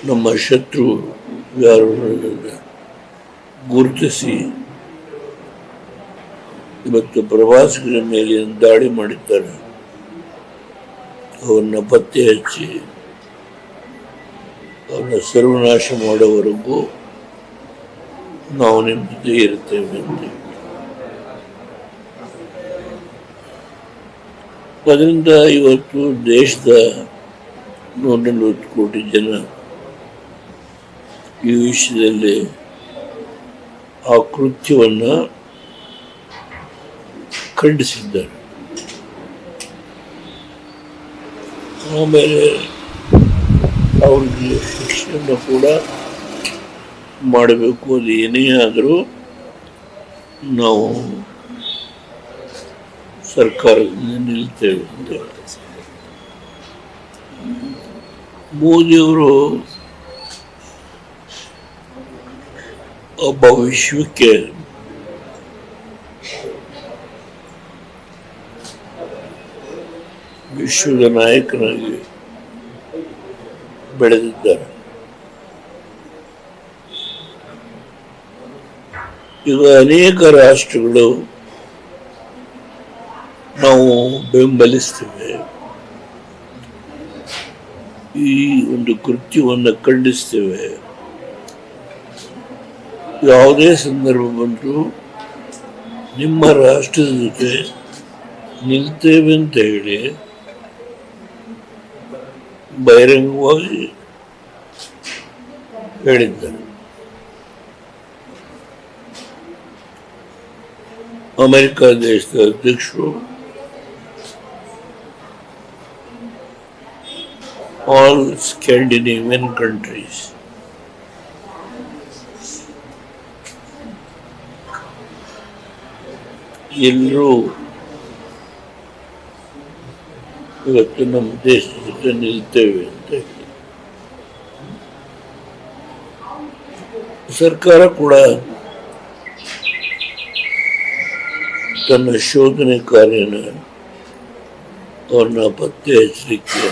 ನಮ್ಮ ಶತ್ರು ಯಾರು ಗುರುತಿಸಿ ಇವತ್ತು ಪ್ರವಾಸಿಗರ ಮೇಲೆ ದಾಳಿ ಮಾಡಿದ್ದಾರೆ. ಅವನ್ನ ಪತ್ತೆ ಹಚ್ಚಿ ಅವನ್ನ ಸರ್ವನಾಶ ಮಾಡೋವರೆಗೂ ನಾವು ನಿಮ್ಮ ಜೊತೆ ಇರ್ತೇವೆ ಅಂತ. ಅದರಿಂದ ಇವತ್ತು ದೇಶದ 140 ಕೋಟಿ ಜನ ಈ ವಿಷಯದಲ್ಲಿ ಆ ಕೃತ್ಯವನ್ನು ಖಂಡಿಸಿದ್ದಾರೆ. ಆಮೇಲೆ ಅವ್ರಿಗೆ ಶಿಕ್ಷೆಯನ್ನು ಕೂಡ ಮಾಡಬೇಕು. ಅದು ಏನೇ ಆದರೂ ನಾವು ಸರ್ಕಾರದಿಂದ ನಿಲ್ತೇವೆ ಅಂತ. ಮೋದಿಯವರು ಒಬ್ಬ ವಿಶ್ವಕ್ಕೆ ವಿಶ್ವದ ನಾಯಕನಾಗಿ ಬೆಳೆದಿದ್ದಾರೆ. ಈಗ ಅನೇಕ ರಾಷ್ಟ್ರಗಳು ನಾವು ಬೆಂಬಲಿಸ್ತೇವೆ, ಈ ಒಂದು ಕೃತ್ಯವನ್ನು ಖಂಡಿಸ್ತೇವೆ. ಯಾವುದೇ ಸಂದರ್ಭ ಬಂದರೂ ನಿಮ್ಮ ರಾಷ್ಟ್ರದ ಜೊತೆ ನಿಲ್ತೇವೆ ಅಂತ ಹೇಳಿ ಬಹಿರಂಗವಾಗಿ ಹೇಳಿದ್ದಾರೆ. ಅಮೆರಿಕ ದೇಶದ ಅಧ್ಯಕ್ಷರು all Scandinavian countries ಎಲ್ಲರೂ ಇವತ್ತು ನಮ್ಮ ದೇಶದ ಜೊತೆ ನಿಲ್ತೇವೆ ಅಂತ ಹೇಳಿ ಸರ್ಕಾರ ಕೂಡ ತನ್ನ ಶೋಧನೆ ಕಾರ್ಯನ ಅವ್ರನ್ನ ಪತ್ತೆ ಹಚ್ಚಲಿಕ್ಕೆ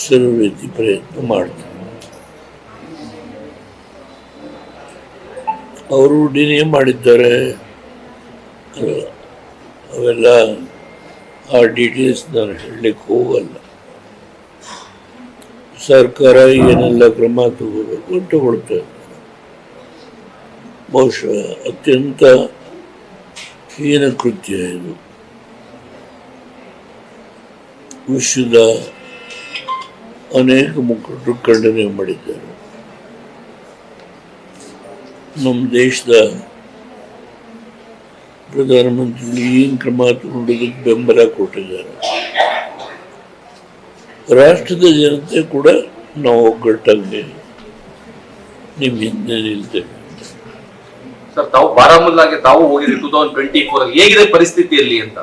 ಸರ್ವ ರೀತಿ ಪ್ರಯತ್ನ ಮಾಡ್ತಾರೆ. ಅವರು ಡಿನೇ ಮಾಡಿದ್ದಾರೆ, ಅವೆಲ್ಲ ಆ ಡೀಟೇಲ್ಸ್ ನಾನು ಹೇಳಲಿಕ್ಕೆ ಹೋಗಲ್ಲ. ಸರ್ಕಾರ ಏನೆಲ್ಲ ಕ್ರಮ ತಗೋಬೇಕು ತಗೊಳ್ತಾ ಇದ್ದಾರೆ. ಬಹುಶಃ ಅತ್ಯಂತ ಹೀನ ಕೃತ್ಯ ಇದು. ವಿಶ್ವದ ಅನೇಕ ಮುಖಂಡರು ಖಂಡನೆ ಮಾಡಿದ್ದಾರೆ. ನಮ್ಮ ದೇಶದ ಪ್ರಧಾನಮಂತ್ರಿ ಏನು ಕ್ರಮ ತಗೊಂಡೋದಕ್ಕೆ ಬೆಂಬಲ ಕೊಟ್ಟಿದ್ದಾರೆ. ರಾಷ್ಟ್ರದ ಜನತೆ ಕೂಡ ನಾವು ಒಗ್ಗಟ್ಟಾಗಿ ನಿಮ್ಮ ಹಿಂದೆ ನಿಲ್ತೇವೆ. ಸರ್, ತಾವು ಬಾರಾಮುಲ್ಲಾಗೆ ತಾವು ಹೋಗಿದ್ರಿ 2024 ಅಲ್ಲಿ, ಹೇಗಿದೆ ಪರಿಸ್ಥಿತಿಯಲ್ಲಿ ಅಂತ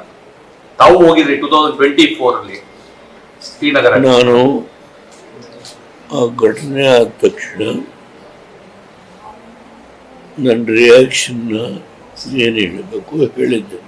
ತಾವು ಹೋಗಿದ್ರಿ 2024 ಅಲ್ಲಿ ಶ್ರೀನಗರ? ನಾನು ಆ ಘಟನೆ ಆದ ತಕ್ಷಣ ನನ್ನ ರಿಯಾಕ್ಷನ್ನ ಏನು ಹೇಳಬೇಕು ಹೇಳಿದ್ದೆ.